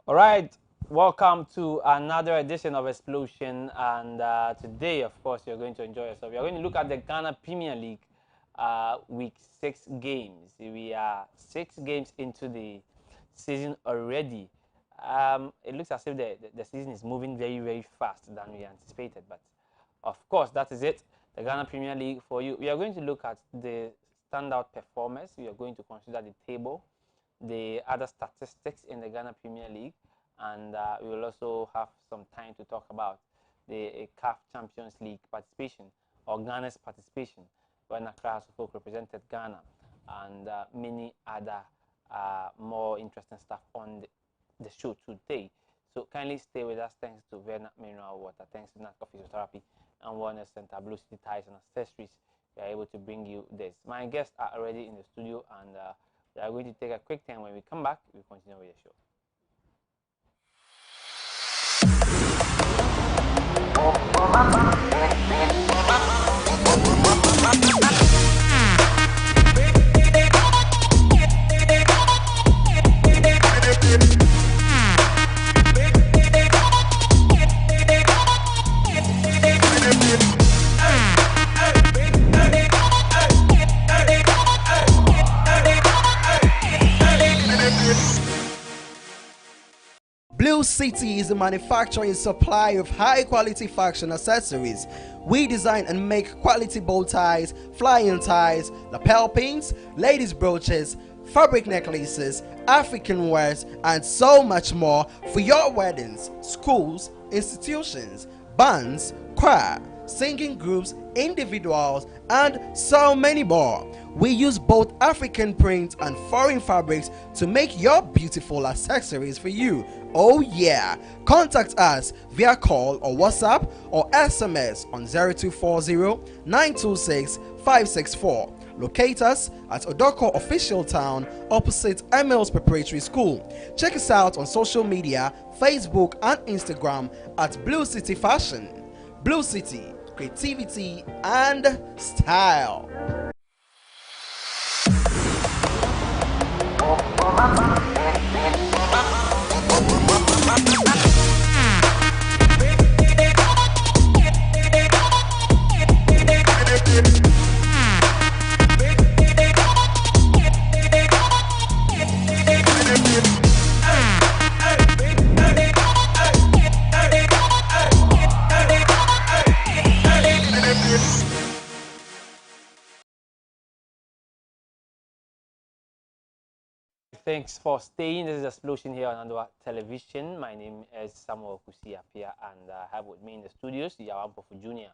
All right, welcome to another edition of Xplosion, and today, of course, you're going to enjoy yourself. You're going to look at the Ghana Premier League Week 6 games. We are 6 games into the season already. It looks as if the season is moving very, very fast than we anticipated, but of course, that is it. The Ghana Premier League for you. We are going to look at the standout performers. We are going to consider the table, the other statistics in the Ghana Premier League, and we will also have some time to talk about the CAF Champions League participation, or Ghana's participation, when Accra House of Folk represented Ghana, and many other more interesting stuff on the show today. So kindly stay with us. Thanks to Verna Mineral Water, thanks to NASCO Physiotherapy and Wellness Center, Blue City Ties and Accessories, we are able to bring you this. My guests are already in the studio, and we are going to take a quick time. When we come back, we'll continue with the show. Blue City is a manufacturer and supplier of high-quality fashion accessories. We design and make quality bow ties, flying ties, lapel pins, ladies' brooches, fabric necklaces, African wares, and so much more for your weddings, schools, institutions, bands, choir, singing groups, individuals, and so many more. We use both African prints and foreign fabrics to make your beautiful accessories for you. Oh yeah! Contact us via call or WhatsApp or SMS on 0240 926 564. Locate us at Odoko Official Town opposite Emils Preparatory School. Check us out on social media, Facebook and Instagram at Blue City Fashion. Blue City, creativity and style. Thanks for staying. This is Xplosion here on Adoatv Television. My name is Samuel Kusiapia, and I have with me in the studios Yawampofu Jr.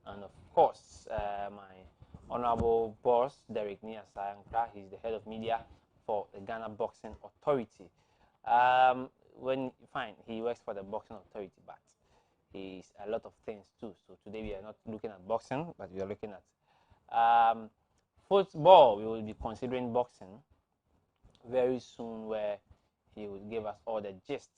and of course my honorable boss Derek Niasayankra. He's the head of media for the Ghana Boxing Authority. He works for the Boxing Authority, but he's a lot of things too. So today we are not looking at boxing, but we are looking at football. We will be considering boxing very soon, where he will give us all the gist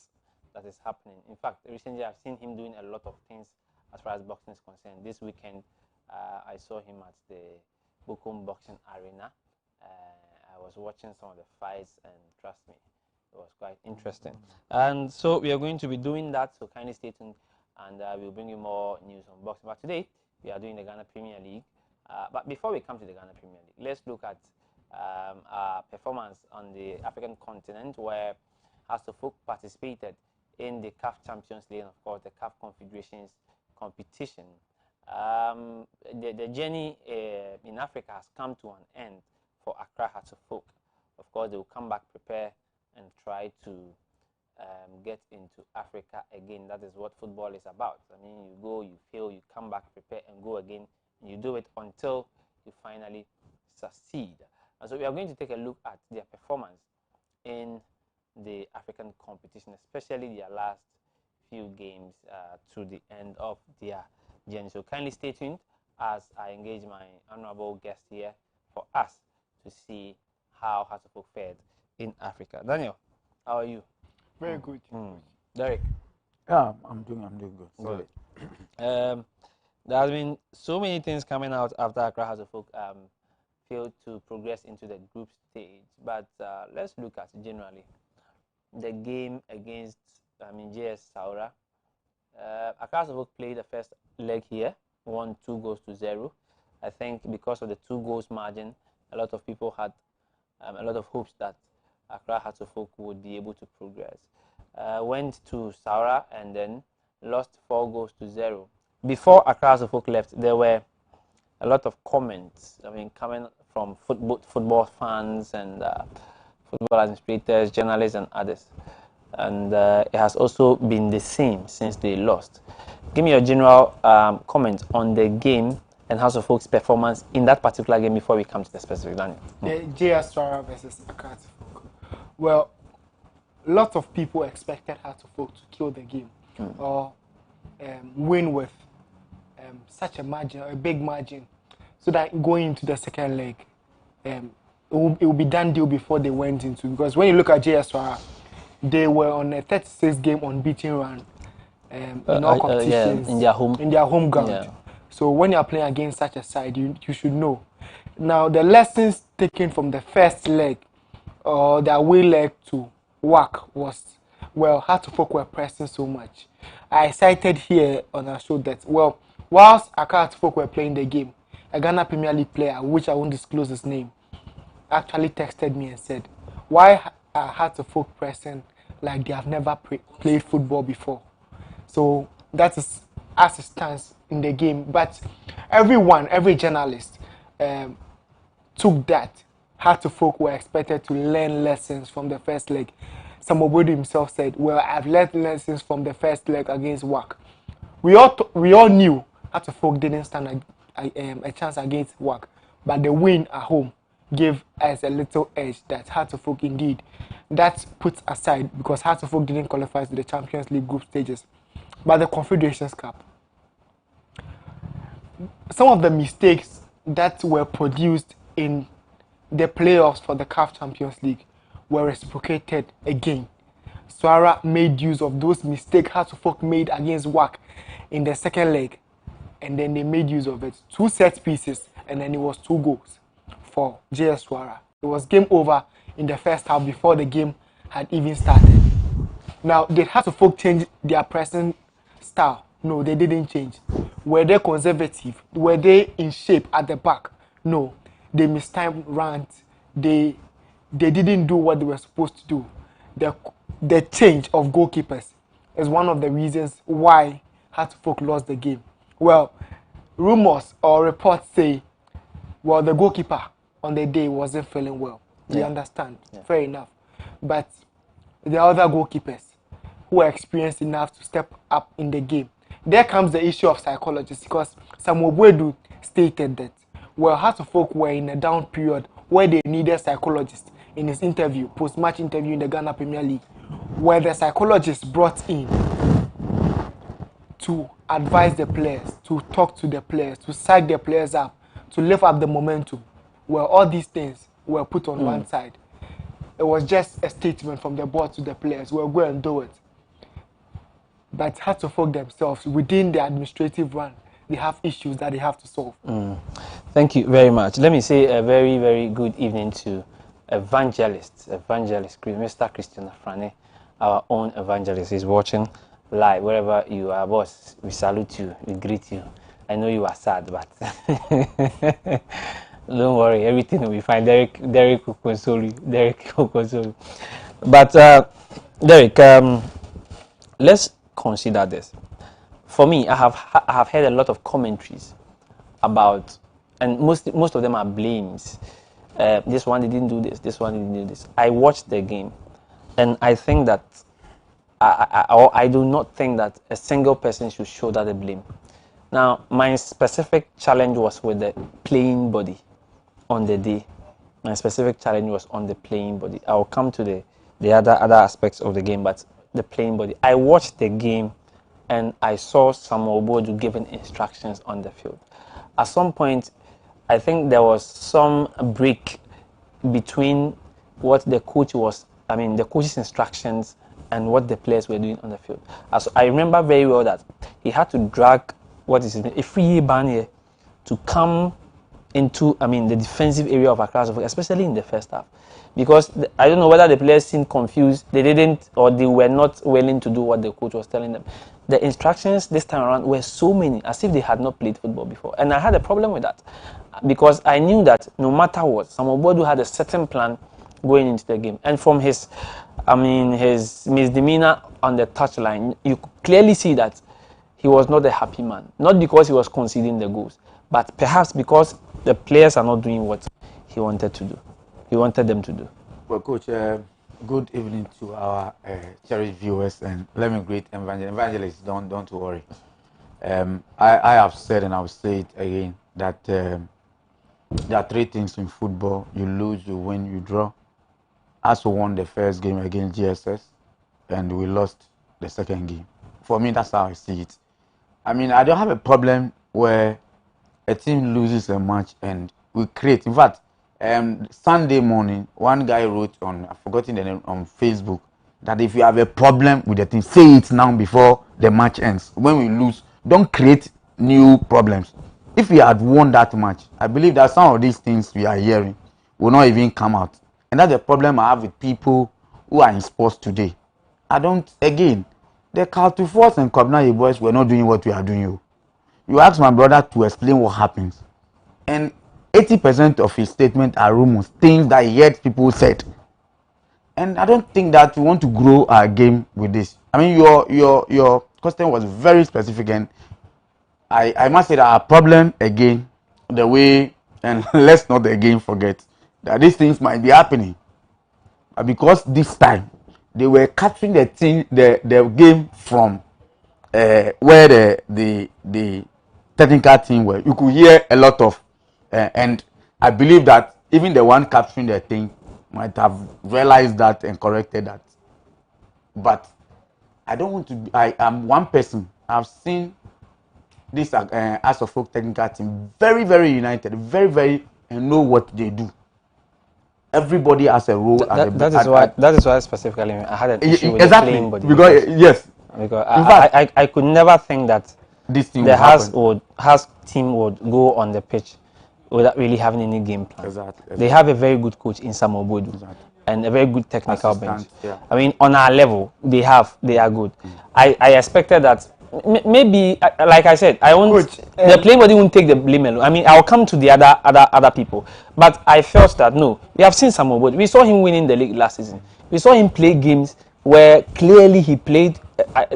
that is happening. In fact, recently I've seen him doing a lot of things as far as boxing is concerned. This weekend I saw him at the Bukum Boxing Arena. I was watching some of the fights, and trust me, it was quite interesting. And so we are going to be doing that, so kindly stay tuned, and we'll bring you more news on boxing. But today we are doing the Ghana Premier League. But before we come to the Ghana Premier League, let's look at our performance on the African continent, where House of Folk participated in the CAF Champions League and, of course, the CAF Confederations competition. The journey in Africa has come to an end for Accra House of Folk. Of course, they will come back, prepare, and try to get into Africa again. That is what football is about. I mean, you go, you fail, you come back, prepare, and go again. And you do it until you finally succeed. And so we are going to take a look at their performance in the African competition, especially their last few games to the end of their journey. So kindly stay tuned as I engage my honorable guest here for us to see how House of Folk fared in Africa. Daniel, how are you? Very good. Derek? Yeah, I'm doing good. Solid. There has been so many things coming out after Accra House of Folk failed to progress into the group stage. But let's look at generally the game against JS Saura. Accra Suffolk played the first leg here, won 2-0. I think because of the 2 goals margin, a lot of people had a lot of hopes that Accra Suffolk would be able to progress. Went to Saura and then lost 4-0. Before Accra Suffolk left, there were a lot of comments. Coming from football fans and football administrators, journalists, and others. And it has also been the same since they lost. Give me your general comment on the game and House of Folk's performance in that particular game before we come to the specific, Daniel. JS Saura versus Accra Folk. Well, a lot of people expected House of Folk to kill the game or win with such a margin, a big margin, so that going into the second leg, it will be done deal before they went into. Because when you look at JS Saura, they were on a 36-game unbeaten run in all competitions in their home ground. Yeah. So when you are playing against such a side, you should know. Now the lessons taken from the first leg or the away leg to WAC was, well, Hearts of Folk were pressing so much. I cited here on our show that, well, whilst Accra Folk were playing the game, a Ghana Premier League player, which I won't disclose his name, actually texted me and said, why are Hearts of Folk pressing like they have never played football before? So that is as it stands in the game. But every journalist took that. Hearts of Folk were expected to learn lessons from the first leg. Samobodu himself said, well, I've learned lessons from the first leg against WAC. We all knew Hearts of Folk didn't stand a chance against WAC, but the win at home gave us a little edge that Hearts of Folk indeed. That's put aside because Hearts of Folk didn't qualify to the Champions League group stages. But the Confederations Cup, some of the mistakes that were produced in the playoffs for the CAF Champions League were reciprocated again. Saura made use of those mistakes Hearts of Folk made against WAC in the second leg, and then they made use of it. 2 set pieces, and then it was 2 goals for JS Saura. It was game over in the first half before the game had even started. Now, did Hearts of Folk change their pressing style? No, they didn't change. Were they conservative? Were they in shape at the back? No. They mistimed runs. They didn't do what they were supposed to do. The change of goalkeepers is one of the reasons why Hearts of Folk lost the game. Well, rumors or reports say, well, the goalkeeper on the day wasn't feeling well. We understand. Yeah. Fair enough. But the other goalkeepers who are experienced enough to step up in the game, there comes the issue of psychologists, because Samuel Bwedu stated that, well, Hearts of Folk were in a down period where they needed psychologists in his interview, post-match interview in the Ghana Premier League, where the psychologists brought in to advise the players, to talk to the players, to psych the players up, to lift up the momentum. Well, all these things were put on one side. It was just a statement from the board to the players, well, go and do it. But Hearts of Folk themselves, within the administrative run, they have issues that they have to solve. Thank you very much. Let me say a very, very good evening to evangelist, Mr. Christian Afrane, our own evangelist. He's watching live wherever you are, boss. We salute you, we greet you. I know you are sad, but don't worry, everything will be fine. Derek will console you. But Derek, let's consider this. For me, I have heard a lot of commentaries about, and most of them are blames. This one didn't do this. This one didn't do this. I watched the game, and I think that I do not think that a single person should shoulder the blame. Now, my specific challenge was with the playing body on the day. My specific challenge was on the playing body. I will come to the other aspects of the game, but the playing body. I watched the game, and I saw Samuel Bodu giving instructions on the field. At some point, I think there was some break between what the the coach's instructions and what the players were doing on the field. As I remember very well that he had to drag a free ban here to come into, the defensive area of Accra, especially in the first half. Because I don't know whether the players seemed confused, they didn't, or they were not willing to do what the coach was telling them. The instructions this time around were so many, as if they had not played football before. And I had a problem with that, because I knew that no matter what, Samuel Boadu had a certain plan going into the game. And from his misdemeanor on the touchline, you could clearly see that he was not a happy man. Not because he was conceding the goals, but perhaps because the players are not doing what he wanted to do. He wanted them to do. Well, Coach, good evening to our cherished viewers, and let me greet Evangelist. Don't worry. I have said, and I will say it again, that there are three things in football: you lose, you win, you draw. As we won the first game against GSS, and we lost the second game. For me, that's how I see it. I don't have a problem where a team loses a match and we create. In fact, Sunday morning, one guy wrote on, I've forgotten the name, on Facebook, that if you have a problem with the team, say it now before the match ends. When we lose, don't create new problems. If we had won that match, I believe that some of these things we are hearing will not even come out. And that's the problem I have with people who are in sports today. The Carlton Force and Kobna boys were not doing what we are doing. You ask my brother to explain what happens, and 80% of his statement are rumors, things that he heard people said. And I don't think that we want to grow our game with this. Your question was very specific, and I must say that our problem again, the way, and let's not again forget that these things might be happening, because this time they were capturing the game from where the technical team were. You could hear a lot of, and I believe that even the one capturing the thing might have realized that and corrected that. But I don't want to be, I am one person. I've seen this as a folk technical team very, very united, very, very, and know what they do. Everybody has a role. That is why specifically I had an issue with the playing body. Because I could never think that this team has team would go on the pitch without really having any game plan. Exactly. They have a very good coach in Samuel Boadu, and a very good technical bench. Yeah. On our level, they are good. I expected that maybe, like I said, the playing body won't take the blame alone. I'll come to the other people, but I felt that no, we have seen Samuel Boadu. We saw him winning the league last season. We saw him play games where clearly he played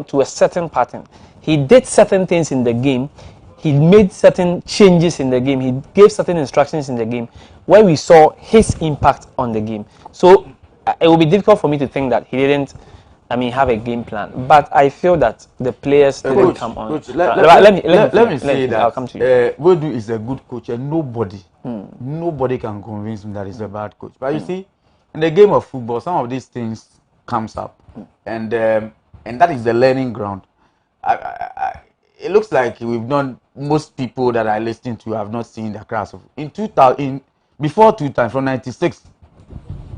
to a certain pattern. He did certain things in the game. He made certain changes in the game. He gave certain instructions in the game where we saw his impact on the game. So it will be difficult for me to think that he didn't have a game plan. But I feel that the players didn't come on. Coach, let me say that I'll come to you. Boadu is a good coach, and nobody can convince me that he's a bad coach. But you see, in the game of football, some of these things comes up, and that is the learning ground. It looks like most people that I listen to have not seen the class of before 2000, from 96.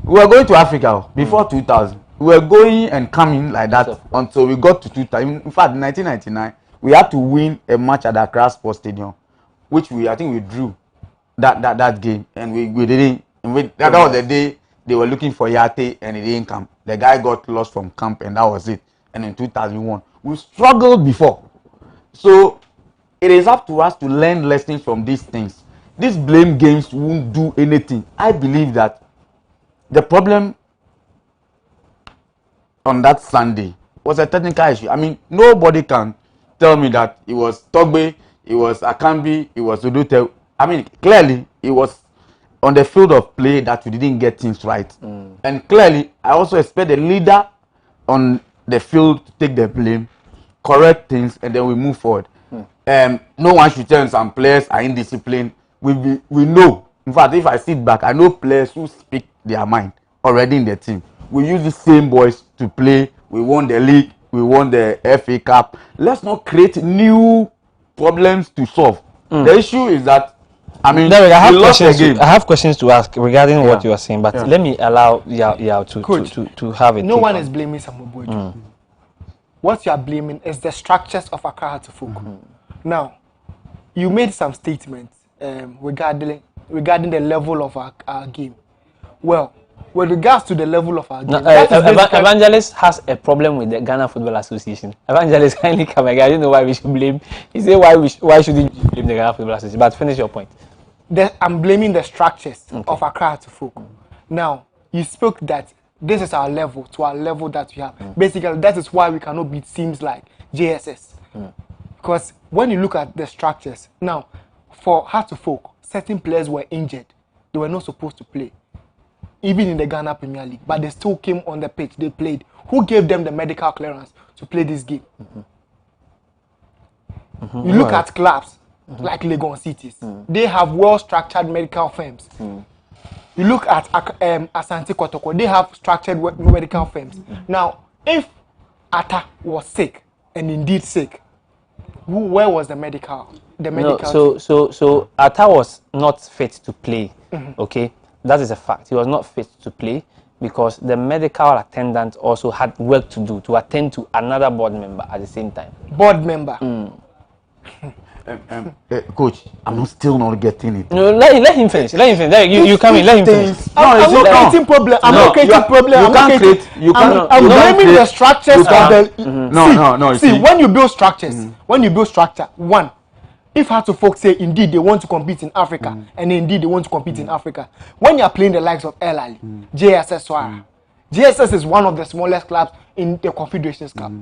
We were going to Africa before 2000. We were going and coming like that until we got to 2000. In fact, in 1999, we had to win a match at the Accra Sports Stadium, which I think we drew that game, and we didn't. That was the day they were looking for Yate, and he didn't come. The guy got lost from camp, and that was it. And in 2001, we struggled before. So it is up to us to learn lessons from these things. These blame games won't do anything. I believe that the problem on that Sunday was a technical issue. Nobody can tell me that it was Togbe, it was Akambi, it was Adoatv. Clearly it was on the field of play that we didn't get things right. And clearly, I also expect the leader on the field to take the blame, correct things, and then we move forward. No one should tell some players are indisciplined. We know. In fact, if I sit back, I know players who speak their mind already in the team. We use the same boys to play. We won the league. We won the FA Cup. Let's not create new problems to solve. The issue is that Derek, I have questions to ask regarding what you are saying, but let me allow Yao to have it. No one is blaming Samuel Boadu. What you are blaming is the structures of Accra to Folk. Now, you made some statements regarding regarding the level of our game. Well, with regards to the level of our game, Evangelist has a problem with the Ghana Football Association. Evangelist kindly come again. I don't know why we should blame. He said why shouldn't you blame the Ghana Football Association? But finish your point. I'm blaming the structures of Accra to folk. Now, you spoke that this is our level, to our level that we have. Basically, that is why we cannot beat teams like JSS. Because when you look at the structures, now, for Heart to Folk, certain players were injured. They were not supposed to play, even in the Ghana Premier League, but they still came on the pitch. They played. Who gave them the medical clearance to play this game? You look at clubs like Legon Cities. They have well-structured medical firms. You look at Asante Kotoko. They have structured medical firms. Now, if Atta was sick, and indeed sick, where was the medical? So Atta was not fit to play. Okay, that is a fact. He was not fit to play because the medical attendant also had work to do to attend to another board member at the same time. Board member. Coach, I'm still not getting it. No, let him finish. Let him finish. You come in. Let him finish. I'm not creating problem. I'm not creating problem. I'm blaming the structures of the. See, when you build structures, one, if Heart to Folk say indeed they want to compete in Africa, and indeed they want to compete in Africa, when you are playing the likes of El Ali, JSS Swara, JSS is one of the smallest clubs in the Confederations Cup.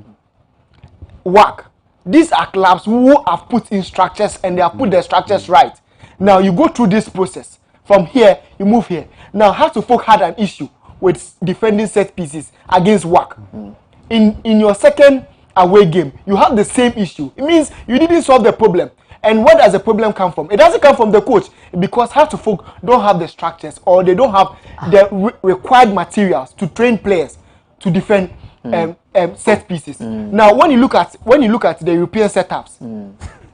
WAC. These are clubs who have put in structures and they have put their structures right. Now you go through this process. From here, you move here. Now Heart to Folk had an issue with defending set pieces against WAC. In your second away game, you have the same issue. It means you didn't solve the problem. And where does the problem come from? It doesn't come from the coach because Heart to Folk don't have the structures or they don't have the required materials to train players to defend set pieces. Now, when you look at the European setups,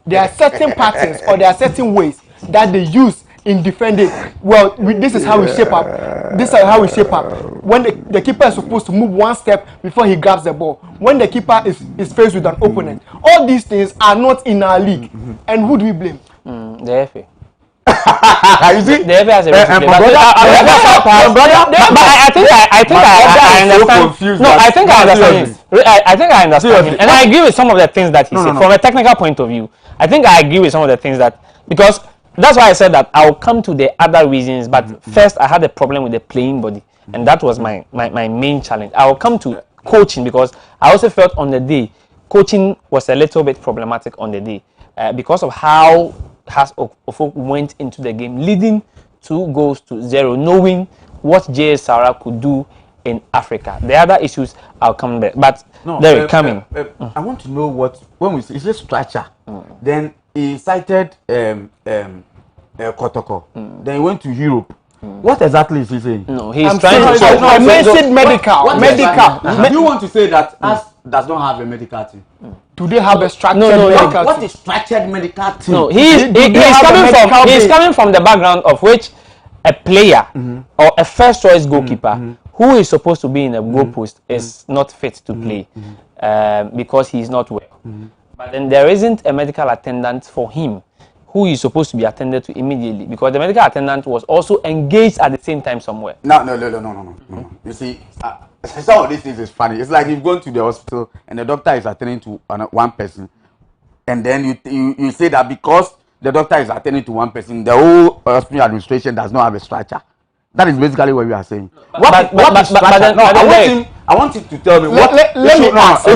there are certain patterns or there are certain ways that they use in defending. Well, this is how we shape up. This is how we shape up. When the keeper is supposed to move one step before he grabs the ball. When the keeper is faced with an opponent. All these things are not in our league. And who do we blame? The FA. You see, the FA has a I understand. No, I think I understand. I think I understand him, and I agree with some of the things that he said. From a technical point of view, I think I agree with some of the things that, because that's why I said that I'll come to the other reasons. But first, I had a problem with the playing body, and that was my main challenge. I'll come to coaching because I also felt on the day coaching was a little bit problematic on the day because of how Heart of Folk went into the game, leading 2-0, knowing what JS Sarah could do in Africa. The other issues I'll come back, but they're coming. I want to know what when we say it's a structure. Then he cited Kotoko. Then he went to Europe. What exactly is he saying? No, he's trying to. I mentioned medical. You want to say that us does not have a medical team? Do they have a structured medical team? What is structured medical team? No, he's coming from the background of which a player or a first choice goalkeeper who is supposed to be in a goal post is not fit to play because he's not well. But then there isn't a medical attendant for him who is supposed to be attended to immediately because the medical attendant was also engaged at the same time somewhere. No. You see, some of these things is funny. It's like you've gone to the hospital and the doctor is attending to one person, and then you say that because the doctor is attending to one person, the whole hospital administration does not have a structure. That is basically what we are saying. What is structure? I want him to tell me. Let me ask.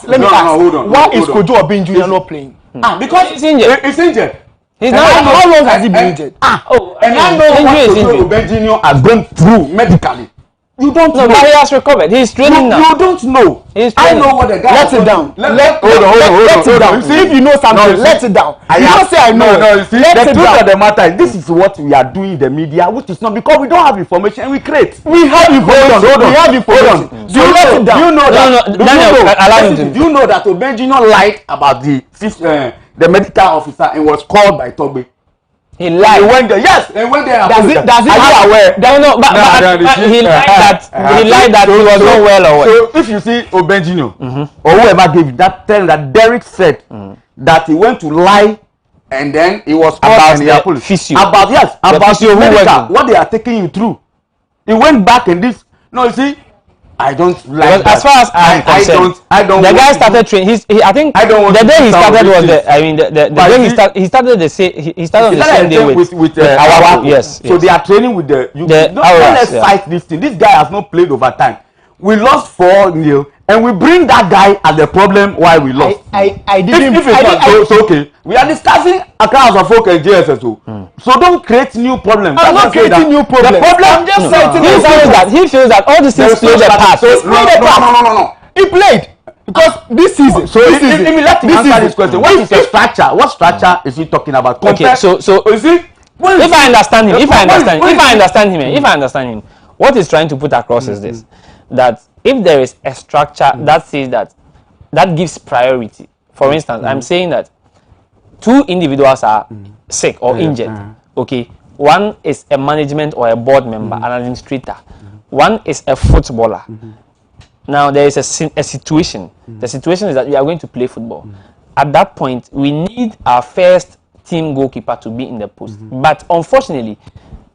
Hold on. Why is Kojo Obin Jr. not playing? Because he's injured. He's injured. How long has he been injured? And I know what Kojo Obin Jr. has gone through medically. You don't know. But he has recovered. He's training now. You don't know. I know what the guy. Let it down. Hold on. Down. If you know something, let it down. You don't say I know. No. See, the truth of the matter is this is what we are doing in the media, which is not because we don't have information and we create. We have information. We have information. Do you let it down? Do you know that? Do you know that Obenjino lied about the medical officer and was called by Togbe? He lied. He went there. Yes, he went there. Does it? Are you aware? No, but he lied that he was not well aware. So if you see Obenjino or whoever gave that, tell that Derek said that he went to lie and then it was About about the physio. About physio your who medical, worked. what they are taking you through. He went back and this. No, you see, I don't like because that. as far as I'm concerned, I don't. The guy started training. I think I don't want the day he started was the. I mean, the day he started the same. He started on the same day with our yes. So they are training with the. Don't let's fight this thing. This guy has not played over time. We lost 4-0, and we bring that guy as the problem why we lost. I didn't. If it's not so okay. We are discussing accounts of folk and JSSO. So don't create new problems. I'm not creating new problems. The problem. I'm just saying he feels that all these things played a part. No. He played because this season. So let me answer this question. What is the structure? What structure is he talking about? Okay, so you see, if I understand him, what he's trying to put across is this: that if there is a structure that says that gives priority. For instance, I'm saying that 2 individuals are sick or injured. Okay, one is a management or a board member, an administrator. One is a footballer. Now there is a situation. The situation is that we are going to play football. At that point, we need our first team goalkeeper to be in the post. But unfortunately,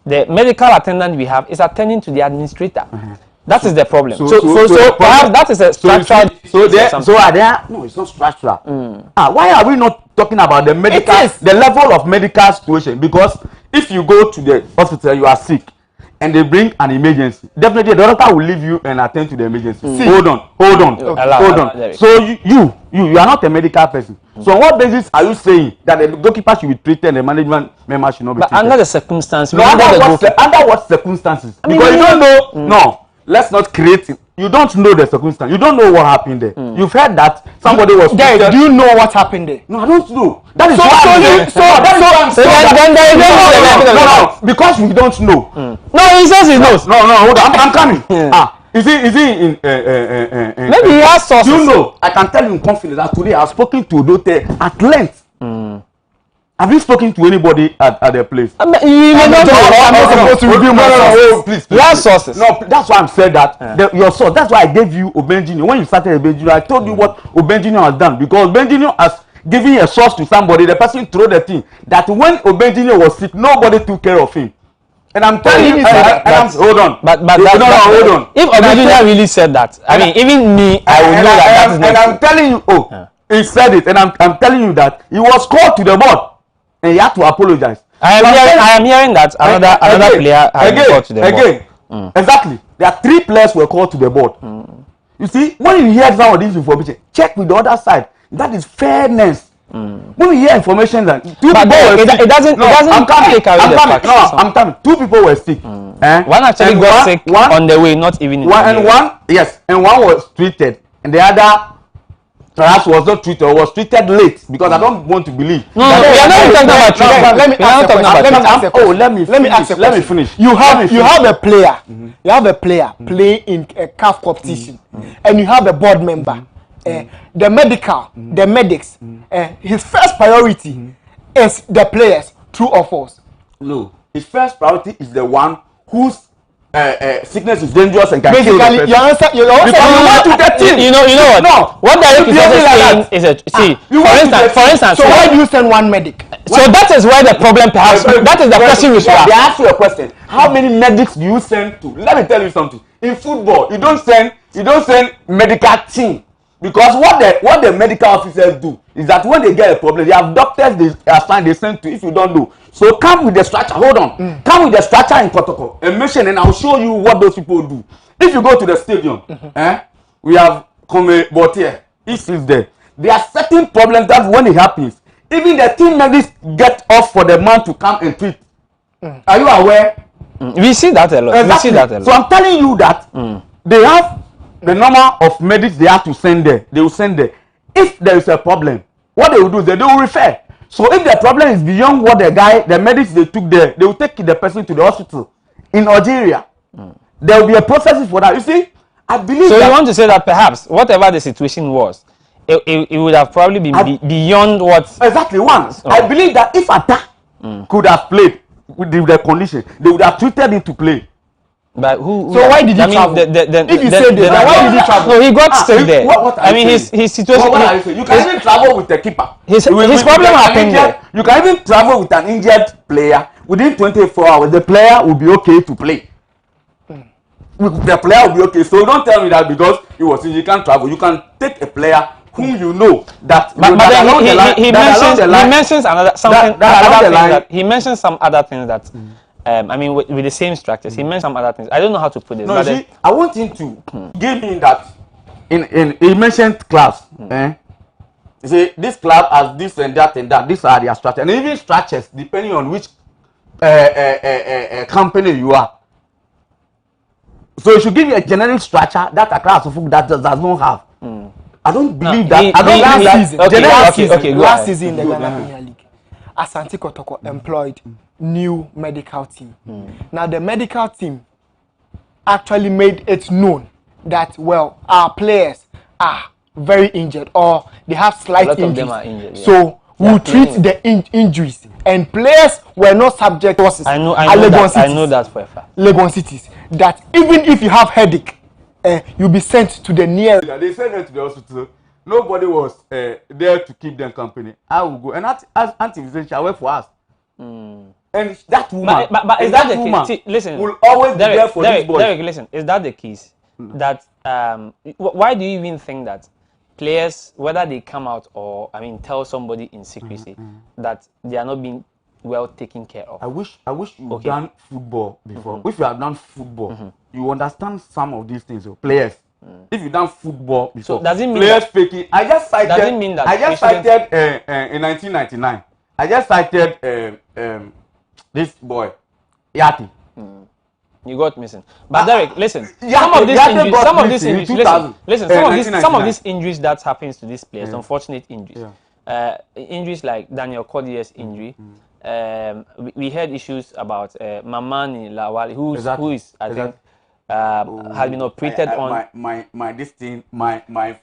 the medical attendant we have is attending to the administrator. That is the problem. So perhaps that is a structural. No, it's not structural. Why are we not talking about the medical, the level of medical situation? Because if you go to the hospital, you are sick, and they bring an emergency, definitely the doctor will leave you and attend to the emergency. Hold on. So you are not a medical person. So on what basis are you saying that the goalkeeper should be treated and the management member should not be treated? Under the circumstances. Under what circumstances? Because you don't know. No, let's not create it. You don't know the circumstance. You don't know what happened there. You've heard that somebody was. Guys, do you know what happened there? No, I don't know. That is why. Because we don't know. No, he says he knows. No, hold on. I'm coming. Is he in? Maybe he has sources. You know, I can tell you in confidence that today I've spoken to Adoatv at length. Have you spoken to anybody at their place? You may not know. I'm not supposed to reveal my sources. Please. You have sources. No, that's why I'm saying that. Your source. That's why I gave you Obenjini. When you started Obenjini, I told you what Obenjini has done. Because Obenjini has given a source to somebody. The person threw the thing. That when Obenjini was sick, nobody took care of him. And I'm telling you, hold on. But hold on. If Obenjini really said that, I mean, even me, I would know that. And I'm telling you, he said it, and I'm telling you that he was called to the board. And he had to apologize. I am hearing that another player has been called to the board. Exactly. There are 3 players were called to the board. You see, when you hear some of this information, check with the other side. That is fairness. When you hear information that it doesn't take away the fact. I'm coming. 2 people were sick. One actually got sick on the way, not even in the and one was treated, and the other perhaps was not treated or was treated late, because I don't want to believe. We are not talking about treatment. Let me finish. You have a player. You have a player playing in a CAF competition, and you have a board member. The medics. His first priority is the players. True or false? No. His first priority is the one whose sickness is dangerous and can kill the person. Your answer. You want to get in. You know what? No. What Derek is saying is for instance. So why do you send one medic? So that is where the problem perhaps. That is the question we should ask. They ask you a question. How many medics do you send to? Let me tell you something. In football, you don't send medical team. Because what the medical officers do is that when they get a problem, they have doctors they assign, they send to. If you don't know, so come with the structure. Hold on, come with the structure and protocol and mission, and I'll show you what those people do. If you go to the stadium, we have Kome Botier. He sits there. There are certain problems that when it happens, even the team medics get off for the man to come and treat. Are you aware? We see that a lot. Exactly. We see that a lot. So I'm telling you that they have the number of medics they have to send there. They will send there. If there is a problem, what they will do is they will refer. So if the problem is beyond what the medics they took there, they will take the person to the hospital in Algeria. There will be a process for that. You see, I believe. So you want to say that perhaps whatever the situation was, it would have probably been beyond what. Exactly one. I believe that if Atta could have played with the condition, they would have treated him to play. But who? So why did he I mean, travel? If you say this, then why did he travel? No, he got stuck there. What I mean, his situation. What are you saying? You can even travel with the keeper. His problem happened there. You can even travel with an injured player. Within 24 hours, the player will be okay to play. The player will be okay. So don't tell me that because he was injured, you can't travel. You can take a player whom you know that. But then he mentions another something. He mentions some other things that. I mean, with the same structures, he mentioned some other things. I don't know how to put this. No, but see, I want him to give me that. He mentioned class. You see, this club has this and that and that. These are their structures, and even structures depending on which company you are. So it should give you a generic structure that a class of that does not have. I don't believe that. I don't believe that. Last season in the Ghana Premier League, Asante Kotoko employed new medical team. Now the medical team actually made it known that our players are very injured or they have slight injuries. So we'll treat the injuries, and players were not subject to I know that for a fact. Legon cities. That even if you have headache, you'll be sent to the nearest. They sent them to the hospital. Nobody was there to keep them company. I will go, and as Auntie shall work for us. And that woman, but is that the case? See, listen, will always be there for this boy. Derek, listen, is that the case? That why do you even think that players, whether they come out or tell somebody in secrecy that they are not being well taken care of? I wish you've done football before. If you have done football, you understand some of these things. Players, if you've done football before, so does it mean players faking? I just cited. Doesn't mean that. I just cited in 1999. I just cited this boy, Yati. You got missing. But Derek, listen. Some of these injuries that happens to these players, unfortunate injuries. Injuries like Daniel Cordier's injury. We heard issues about Mamani Lawali, who is I think has been operated on. My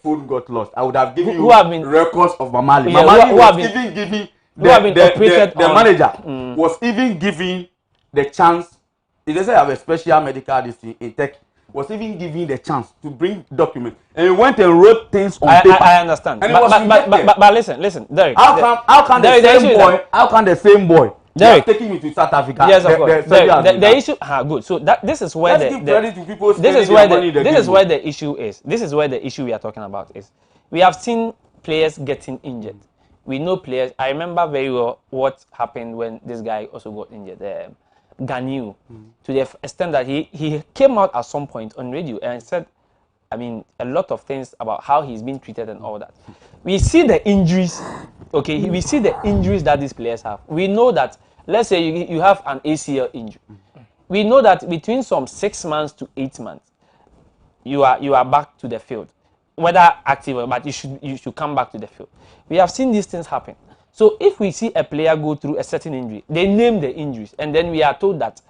phone got lost. I would have given who have been records of Mamali. Yeah, Mamali who was have been, even giving the manager was even giving the chance. They say I have a special medical district in Tech. Was even giving the chance to bring documents, and he went and wrote things on paper. I understand. But listen, Derek. How can the same boy Derek taking me to South Africa? Yes, of course. The issue. Good. So this is where the issue is. This is where the issue we are talking about is. We have seen players getting injured. We know players. I remember very well what happened when this guy also got injured. Ganiu, to the extent that he came out at some point on radio and said, a lot of things about how he's been treated and all that. We see the injuries, we see the injuries that these players have. We know that, let's say you have an ACL injury. We know that between some 6 months to 8 months, you are back to the field. Whether active or but you should come back to the field. We have seen these things happen. So if we see a player go through a certain injury, they name the injuries, and then we are told that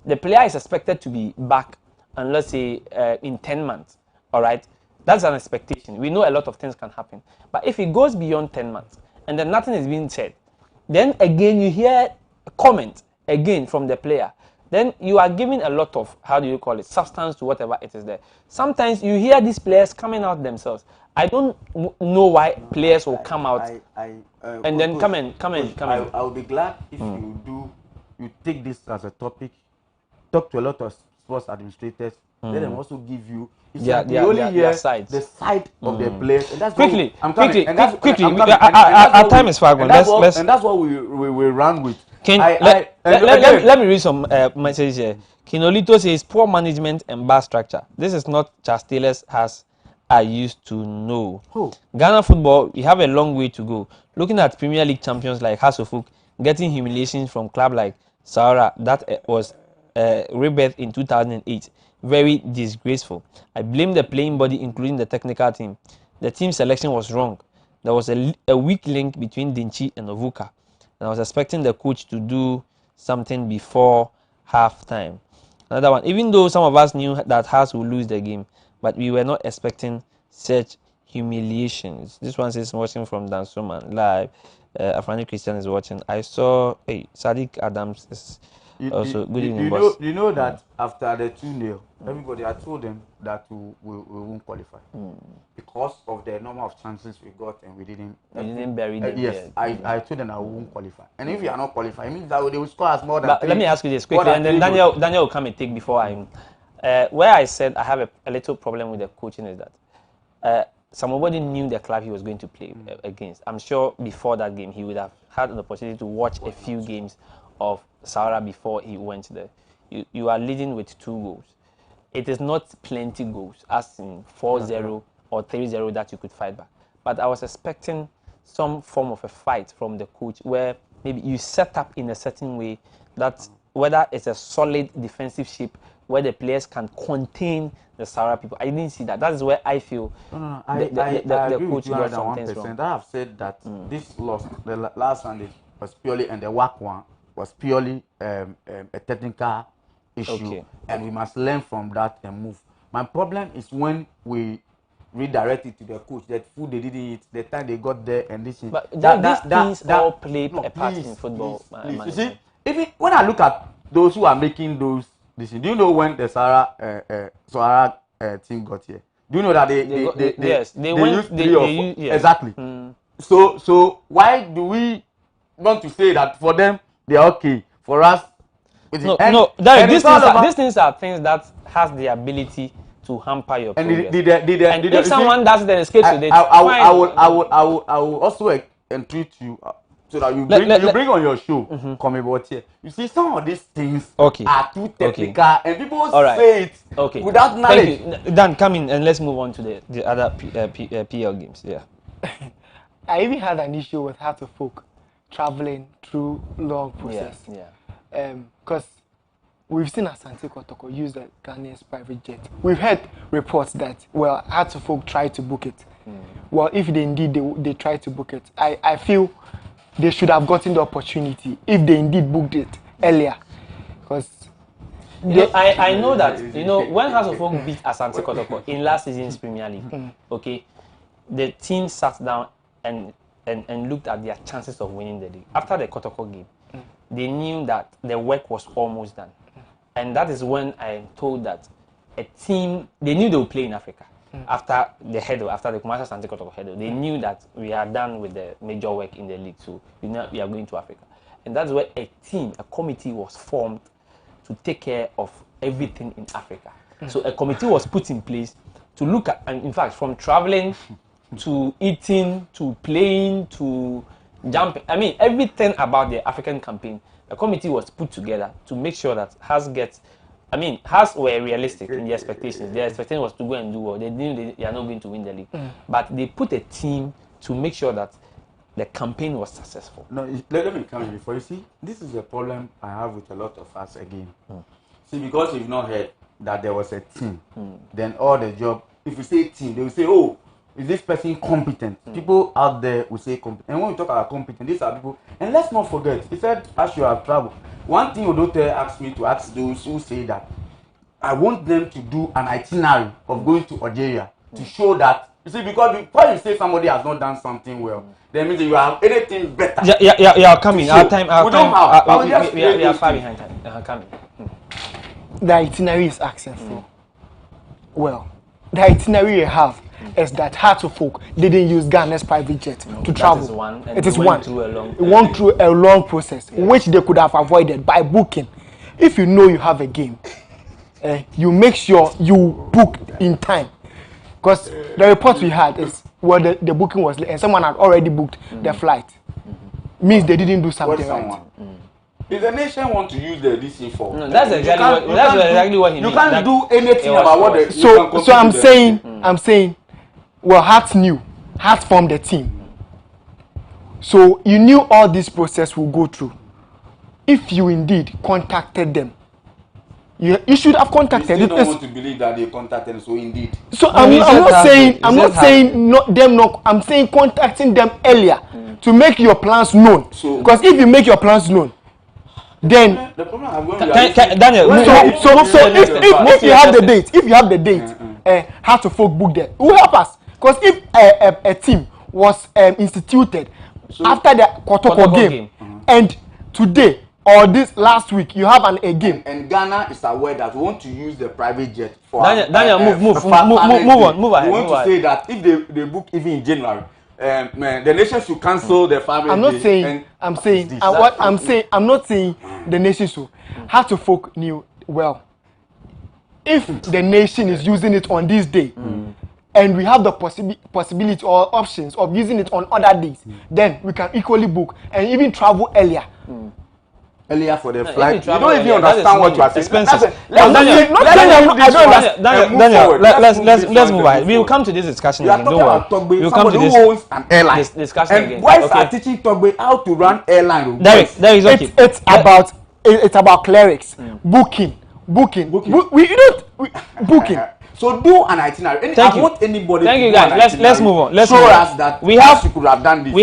the player is expected to be back, and let's say in 10 months. All right, that's an expectation. We know a lot of things can happen, but if it goes beyond 10 months and then nothing is being said, then again you hear a comment again from the player. Then you are giving a lot of, how do you call it, substance to whatever it is there. Sometimes you hear these players coming out themselves. I don't know why players will come out and then come in. I will be glad if you take this as a topic, talk to a lot of sports administrators, let them also give you their sides. The side of the players. And that's quickly. Our time is far gone. And that's what we run with. Let me read some messages here. Kinolito says poor management and bad structure. This is not just Taylor's as I used to know. Ghana football, we have a long way to go. Looking at Premier League champions like Hasselhoff getting humiliation from club like Saura that was rebirthed in 2008. Very disgraceful. I blame the playing body, including the technical team. The team selection was wrong. There was a weak link between Dinchi and Ovuka. And I was expecting the coach to do something before halftime. Another one. Even though some of us knew that Haas would lose the game, but we were not expecting such humiliations. This one says watching from Dansoman live. Afrani Christian is watching. I saw Sadiq Adams. Also, good evening, boss. You know that after the 2-0, everybody, I told them that we won't qualify because of the number of chances we got and we didn't bury them. Yes, I told them that we won't qualify. And if we are not qualified, it means that they will score us more than. But let me ask you this quickly, and then Daniel will come and take before I. Where I said I have a little problem with the coaching is that somebody knew the club he was going to play against. I'm sure before that game he would have had an opportunity to watch a few games of Sahara before he went there. You are leading with 2 goals. It is not plenty goals, as in 4-0 or 3-0 that you could fight back. But I was expecting some form of a fight from the coach where maybe you set up in a certain way that whether it's a solid defensive shape where the players can contain the Sahara people. I didn't see that. That is where I feel I agree coach with got some things 100%. wrong. I have said that this loss, the last Sunday, was purely, and the WAC one was purely a technical issue, and we must learn from that and move. My problem is when we redirect it to the coach, that food they didn't eat, the time they got there, and this. But these things all play a part in football. Please. You see, even when I look at those who are making those decisions, do you know when the Sahara team got here? Do you know that they went, used 3 or 4? Yes. Exactly. So why do we want to say that for them they are okay, for us? These things are things that has the ability to hamper your progress. And if someone does it and escapes with it, I will also entreat you so that you bring on your show. Come about here. You see, some of these things are too technical, and people say it without knowledge. Thank you. Dan, come in and let's move on to the other PL games. Yeah. I even had an issue with how to folk traveling through long process. Because we've seen Asante Kotoko use the Ghanaian's private jet. We've heard reports that, well, Hearts of Folk tried to book it. Well, if they indeed they tried to book it, I feel they should have gotten the opportunity if they indeed booked it earlier. Because I know that, when Hearts of Folk beat Asante Kotoko in last season's Premier League, the team sat down and looked at their chances of winning the league. After the Kotoko game, they knew that the work was almost done. And that is when I am told that a team, they knew they would play in Africa. After the commercial Asante Kotoko header, they knew that we are done with the major work in the league, so we are going to Africa. And that's where a committee was formed to take care of everything in Africa. So a committee was put in place to look at, and in fact, from traveling to eating, to playing, to jumping. I mean, everything about the African campaign, a committee was put together to make sure that Hearts were realistic in the expectations. Their expectation was to go and do well. They knew they are not going to win the league. But they put a team to make sure that the campaign was successful. No, let me come in before. You see, this is a problem I have with a lot of us again. See, because you've not heard that there was a team, then all the job, if you say team, they will say, oh, is this person competent? People out there will say competent. And when we talk about competent, these are people. And let's not forget, he said, as you have traveled, one thing Odote asked me to ask those who say that I want them to do an itinerary of going to Algeria to show that, you see, because before you say somebody has not done something well, that means you have anything better. Yeah, coming. Our time. We are far behind time. Coming. The itinerary is asking for. Well, the itinerary you have is that Hearts of Folk didn't use Ghana's private jet to travel. It went through a long process, which they could have avoided by booking. If you know you have a game, you make sure you book in time. Because the report we had is the booking was late and someone had already booked the flight. Means they didn't do something right. If the nation want to use this info, no, that's exactly what he means. You can't do anything about what the. So I'm saying, well, Hearts knew. Hearts formed the team. So you knew all this process will go through. If you indeed contacted them, you should have contacted. You don't want to believe that they contacted them, so indeed. So I'm not saying I'm saying contacting them earlier to make your plans known. Because if you make your plans known, then Daniel. If you have the date, how to folk book there, it will help us. Because if a team was instituted after the Kotoko game, and today or this last week you have a game. And Ghana is aware that we want to use the private jet for Daniel, move on. We want to say that if they book even in January, the nation should cancel the family. I'm not saying. I'm not saying the nation should. How to folk knew well. If the nation is using it on this day, and we have the possibility or options of using it on other days, then we can equally book and even travel earlier. Earlier for the flight. You don't even understand what you are saying. Expensive. Daniel, let's move on. We will come to this discussion again. Don't worry. We will come to this who owns an airline. Discussion again. And boys are teaching Togbe how to run airline. There is okay. It's about clerics, booking. Booking. Booking. So do an itinerary. Thank you. Want anybody. Thank you, guys. Let's move on. Let's show us that we could have done this.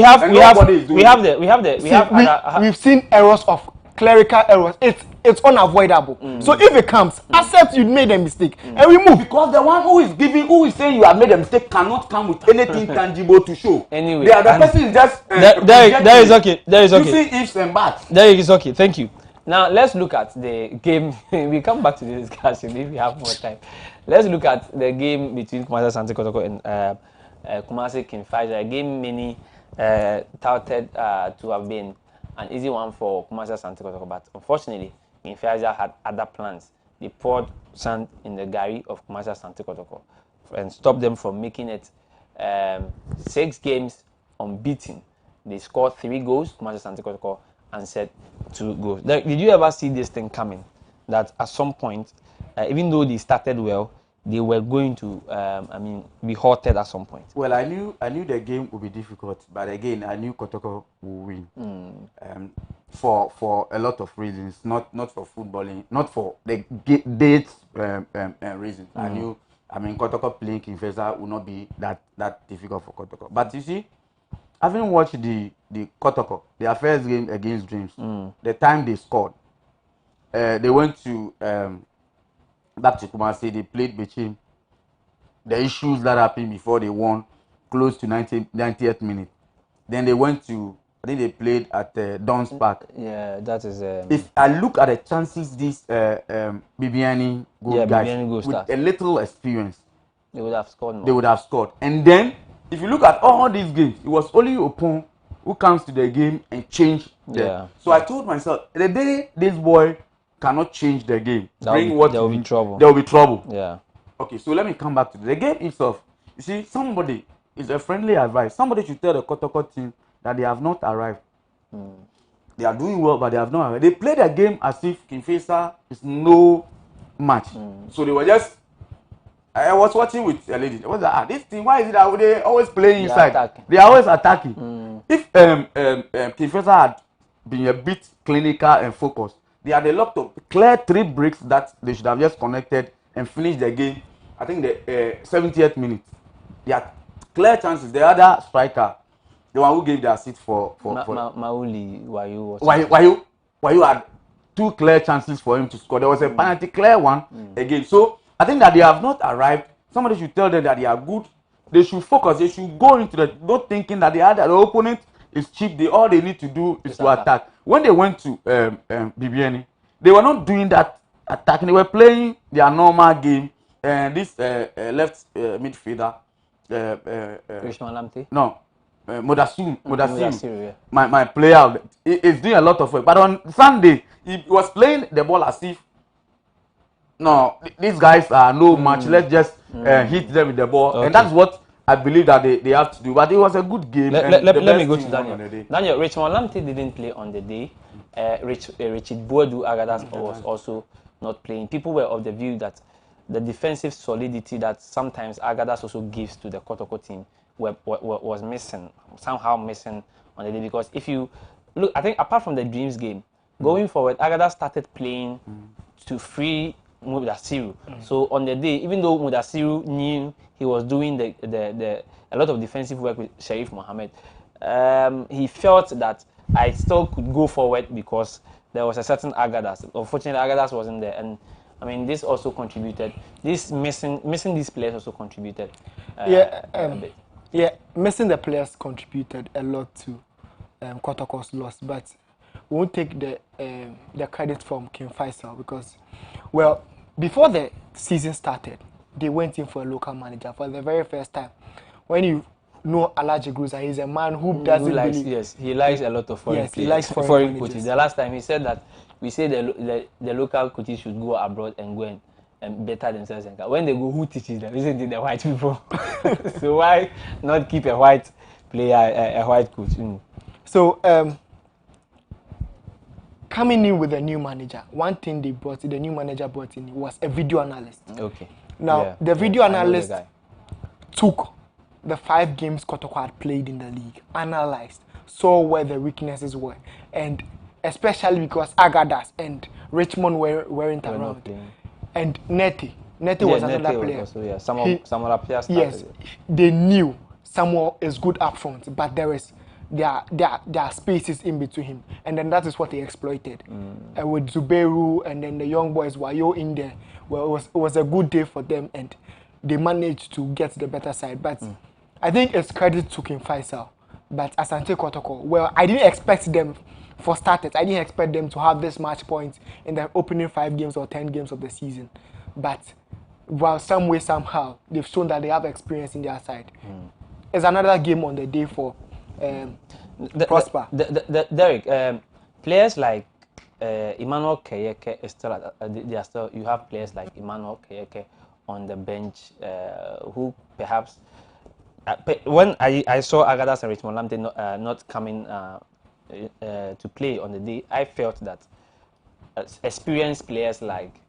We've seen errors of clerical errors. It's unavoidable. So if it comes, accept you made a mistake and we move. Because the one who is saying you have made a mistake cannot come with anything tangible to show. Anyway, the person is just there is okay. You see ifs and buts. There is okay. Thank you. Now let's look at the game. We come back to the discussion if we have more time. Let's look at the game between Kumasi Asante Kotoko and Kumasi King Faisal. A game many touted to have been an easy one for Kumasi Asante Kotoko, but unfortunately, King Faisal had other plans. They poured sand in the gari of Kumasi Asante Kotoko and stopped them from making it 6 games unbeaten. They scored 3 goals. Kumasi Asante Kotoko answered 2 goals. Did you ever see this thing coming? That at some point, even though they started well, they were going to, be halted at some point. Well, I knew the game would be difficult, but again, I knew Kotoko would win. For a lot of reasons, not for footballing, not for the dates reasons. I knew, Kotoko playing King Faisal would not be that difficult for Kotoko. But you see, having watched the Kotoko, their first game against Dreams, the time they scored, they went to back to Kumasi. They played Bechem. The issues that happened before they won, close to 90th minute. Then they went to, I think they played at Don's Park. Yeah, that is. If I look at the chances this Bibiani guys with a little experience, they would have scored more. They would have scored. And then, if you look at all these games, it was only Opon who comes to the game and change them. Yeah. So I told myself, the day this boy cannot change the game, there will be trouble. There will be trouble. Yeah. Okay, so let me come back to the game itself. You see, somebody is a friendly advice. Somebody should tell the Kotoko team that they have not arrived. They are doing well, but they have not arrived. They play the game as if King Faisal is no match. So they were just. I was watching with a lady. I was like, this team, why is it that they always play inside? They are always attacking. If King Faisal had been a bit clinical and focused, they had a lot of clear 3 bricks that they should have just connected and finished the game. I think the 70th minute. They had clear chances. The other striker, the one who gave their seat for Mauli, Wayu had 2 clear chances for him to score. There was a penalty clear one again. So I think that they have not arrived. Somebody should tell them that they are good. They should focus. They should go into the not thinking that the opponent is cheap. All they need to do is to attack. When they went to BBN, they were not doing that attacking. They were playing their normal game. And this left midfielder, no, Modasiru, yeah. my player, is doing a lot of work. But on Sunday, he was playing the ball as if, no, these guys are no match. Let's just hit them with the ball. Okay. And that's what I believe that they have to do. But it was a good game. Let me go to Daniel. Daniel, Richmond Lamptey didn't play on the day. Richard Boadu Agadas was also not playing. People were of the view that the defensive solidity that sometimes Agadas also gives to the Kotoko team was missing, somehow missing on the day. Because if you look, I think apart from the Dreams game, going forward, Agadas started playing to free Mudasiru. So on the day, even though Mudasiru knew he was doing a lot of defensive work with Sharif Mohammed, he felt that I still could go forward because there was a certain Agadas. Unfortunately, Agadas wasn't there, and I mean this also contributed. This missing these players also contributed. A bit. Yeah, missing the players contributed a lot to Kotoko's loss. But we won't take the credit from King Faisal because, well, before the season started, they went in for a local manager for the very first time. When you know Alhaji Gruza, he's a man who doesn't likes, really. yes, he likes a lot of foreign players. He likes foreign coaches. The last time he said that we say the local coaches should go abroad and go and better themselves. And when they go, who teaches them? Isn't it the white people? So why not keep a white player, a white coach? So coming in with a new manager, one thing the new manager brought in was a video analyst. Okay. Now the video analyst took the 5 games Kotoko had played in the league, analyzed, saw where the weaknesses were, and especially because Agadas and Richmond weren't around. And Neti was another player. Also, yeah. Samuel Appiah started. Yes, they knew Samuel is good up front, but there are spaces in between him, and then that is what they exploited. With Zubeiru and then the young boys Wayo in there, well, it was a good day for them, and they managed to get the better side. But I think it's credit to King Faisal. But Asante Kotoko, well, I didn't expect them, for starters, I didn't expect them to have this much points in the opening 5 games or 10 games of the season. But, well, some way, somehow, they've shown that they have experience in their side. It's another game on the day for Prosper. Derek, players like Emmanuel Keyeke is still, they are still, you have players like Emmanuel Keyeke on the bench who perhaps, when I saw Agadas and Richmond Lamte not coming to play on the day, I felt that experienced players like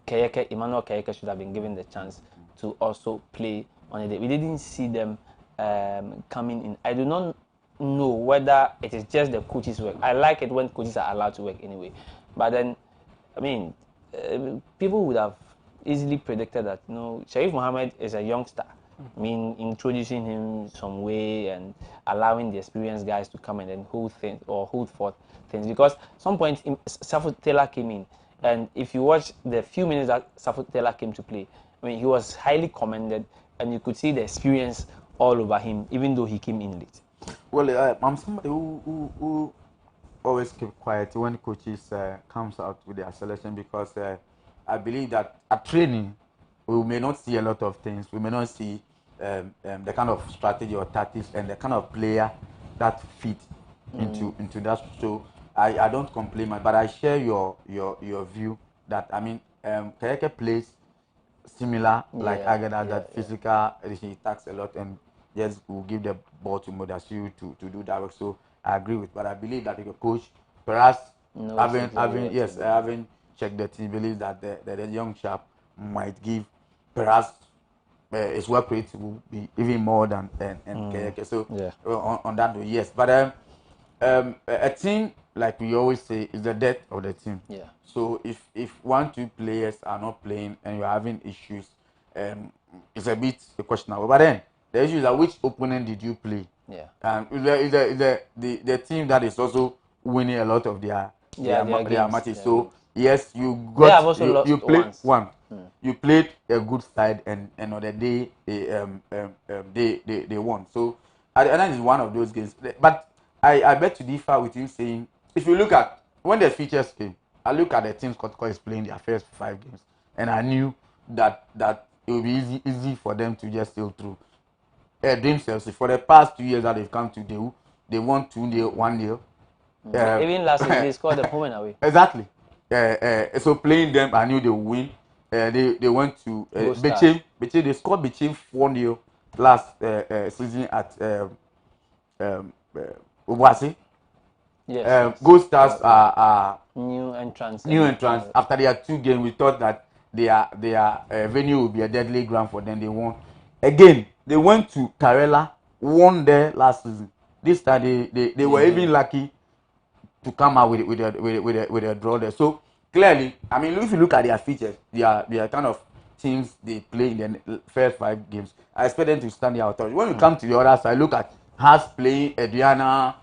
Keyeke, Emmanuel Keyeke should have been given the chance to also play on the day. We didn't see them coming in. I do not know whether it is just the coaches' work. I like it when coaches are allowed to work anyway. But then, I mean, people would have easily predicted that, Sharif Mohammed is a youngster. I mean, introducing him some way and allowing the experienced guys to come in and hold forth things. Because some point, Safo Taylor came in, and if you watch the few minutes that Safo Taylor came to play, I mean, he was highly commended, and you could see the experience all over him, even though he came in late. Well, I'm somebody who always keep quiet when coaches comes out with their selection, because I believe that at training we may not see a lot of things. We may not see the kind of strategy or tactics and the kind of player that fit into that. So I don't complain, but I share your view that, I mean, Keyeke plays similar like Agada, that physical, he attacks a lot, and yes, will give the ball to Modasiu to do that work. So I agree with, but I believe that the coach, perhaps having checked the team, believes that the young chap might give perhaps his work rate will be even more than Keyeke. So on that note, yes. But a team, like we always say, is the death of the team. Yeah. So if 1-2 players are not playing and you're having issues, it's a bit questionable. But then the issue is that which opponent did you play? Yeah. Is the team that is also winning a lot of their matches. So yes, you played one. You played a good side, and on the day they won. So and that is one of those games. But I bet to differ with you, saying if you look at when the features came, I look at the teams Kotoko is playing their first 5 games, and I knew that it would be easy for them to just sail through. Themselves for the past 2 years that they've come to, they won 2-0, 1-0. Even last season they scored the home and away. Exactly. So playing them, I knew they would win. They went to Bechem. They scored Bechem 4-0 last season at Obuasi. Yes. Gold Stars are new entrants. After their 2 games, we thought that their venue would be a deadly ground for them. They won. Again, they went to Karela, won there last season. This time they were even lucky to come out with a draw there. So clearly, I mean, if you look at their features, they are kind of teams they play in the first 5 games. I expect them to stand their authority. When you come to the other side, look at Haas playing, Ediana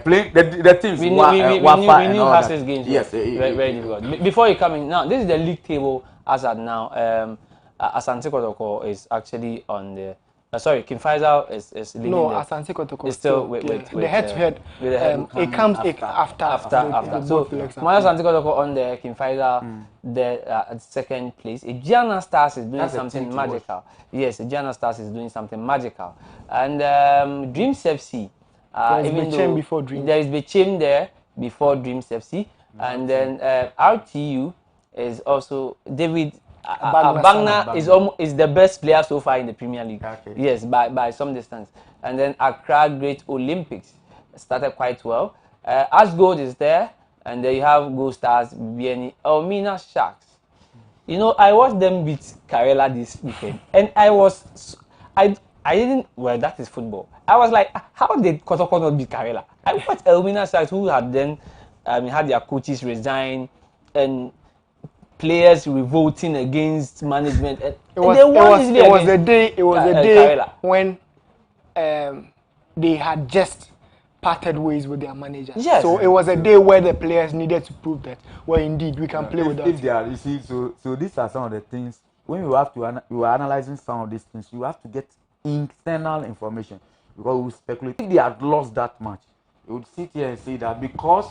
playing the teams. We knew Haas's games. Yes, very difficult. Before you come in, now this is the league table as at now. Asante Kotoko is actually on the Sorry, King Faisal is leading. No, the, Asante Kotoko is still with the head-to-head. It comes after. So Maya Asante Kotoko on the King Faisal, at second place. Gianna Stars is doing something magical. Yes, Gianna Stars is doing something magical. And Dreams FC. Even though before Dreams. there is Bechem there before Dreams FC, and then RTU is also David. Abagna is the best player so far in the Premier League. Okay. Yes, by some distance. And then Accra Great Olympics started quite well. Ash Gold is there, and then you have Gold Stars, Bieni, Elmina Sharks. You know, I watched them beat Karela this weekend, and I didn't. Well, that is football. I was like, how did Kotoko not beat Karela? I watched Elmina Sharks, who had then had their coaches resign, and players revolting against management. It was the day when they had just parted ways with their manager. Yes. So it was a day where the players needed to prove that, well, indeed, we can play without. If they are, you see, so these are some of the things. When you are analyzing some of these things, you have to get internal information, because we speculate. If they had lost that match, you would sit here and say that because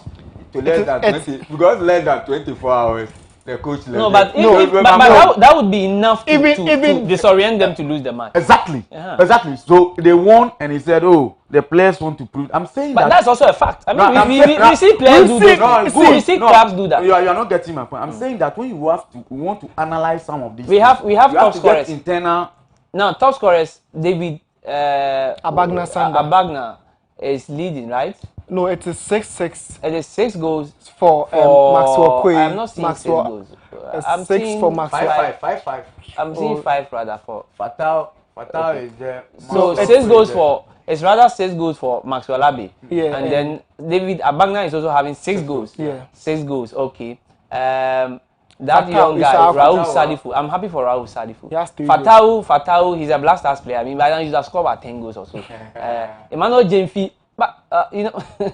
less than 24 hours. The coach left. No, but that would be enough to disorient them to lose the match. Exactly. Exactly. So they won, and he said, "Oh, the players want to prove." I'm saying but that's also a fact. I mean, we see players do that. We see clubs do that. You are not getting my point. I'm saying that when you want to analyze some of these, we have top scorers. Internal. Now, top scorers, David Abagna is leading, right? No, it is 6-6. It is 6 goals for Maxwell Quay. I'm not seeing 6 goals. I'm 6 for Maxwell. 5. I'm seeing 5 rather for Fatal is there. So 6 goals for. It's rather 6 goals for Maxwell Abbey. Yeah. And then David Abagna is also having 6 goals. Yeah. 6 goals. Okay. That young guy, Raul Sadifu. I'm happy for Raul Sadifu. Fatau, he's a Black Stars player. I mean, by now he's have scored about 10 goals or so. Emmanuel Jemfi. But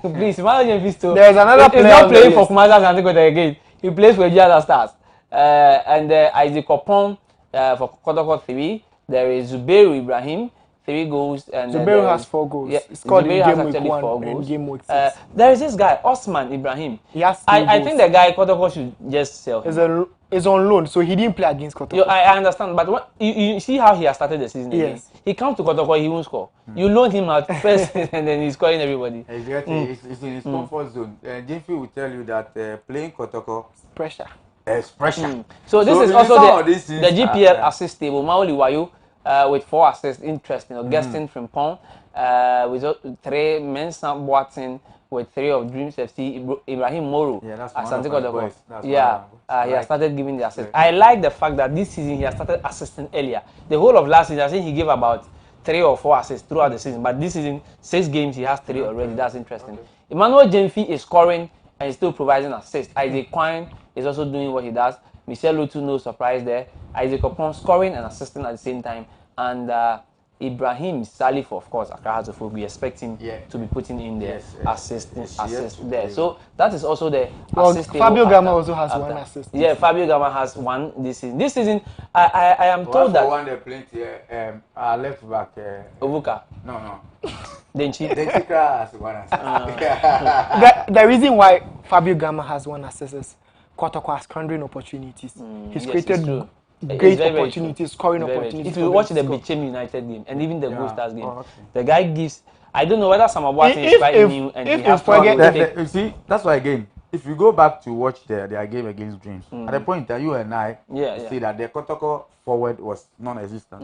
please, Emmanuel Jemfi still. There's another player. He's not playing for Kumasi Asante again. He plays for Gianna Stars. And Isaac Opon for Kotoko 3. There is Zubairu Ibrahim, 3 goals. And Zubairu has 4 goals. Yeah, he scored Zubairu in has game week 1 goals. and game week 6. There is this guy, Osman Ibrahim. He has 3 I think the guy Kotoko should just sell him. Is on loan, so he didn't play against Kotoko. I understand, but you see how he has started the season again. Yes. He comes to Kotoko, he won't score. You loan him out first, and then he's scoring everybody. Exactly, it's in his comfort zone. Jimmy will tell you that playing Kotoko pressure. Is pressure. So this is also the GPL assist table. Maoli Wayo with 4 assists, interesting. Augustine Frimpong with 3, Mensah Boateng with 3 of Dreams FC, Ibrahim Moro, Asante Kotoko. Yeah, he has started giving the assist. I like the fact that this season he has started assisting earlier. The whole of last season, I think he gave about 3 or 4 assists throughout the season. But this season, 6 games, he has 3 already. That's interesting. Emmanuel Jemfi is scoring and still providing assists. Isaac Quine is also doing what he does. Michel Lutu, no surprise there. Isaac Opon scoring and assisting at the same time. And Ibrahim Salif, of course, Accra Hearts, we expect him to be putting in the assist there. So that is also the assist. Fabio Gama also has 1 assist. Yeah, Fabio Gama has 1 this season. This season, I am told that. One plenty. Left back. Ovuka. No. Denchi has 1 assist. The reason why Fabio Gama has 1 assist is Kotoko has scoring opportunities. He's created great opportunities, scoring opportunities. If you watch the Bechem United game and even the Gold Stars game, the guy gives. I don't know whether some of what is quite new and he has to. You see, that's why again, if you go back to watch their game against Dreams, at the point that you and I see that the Kotoko forward was non-existent.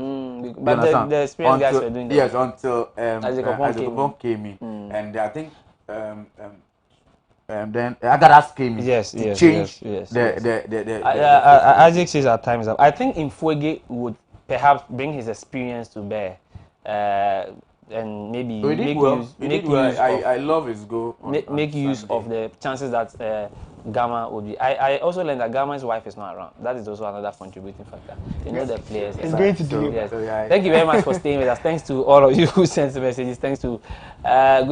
But the experienced guys were doing that. Yes, until Isaac Opon came in, and I think. Then Agadas came in to change the Isaac says at times I think Infuege would perhaps bring his experience to bear and maybe I love his goal. Make use of the chances that Gama would be. I also learned that Gama's wife is not around. That is also another contributing factor. You know the players. It's going to do. Thank you very much for staying with us. Thanks to all of you who sent the messages. Thanks to good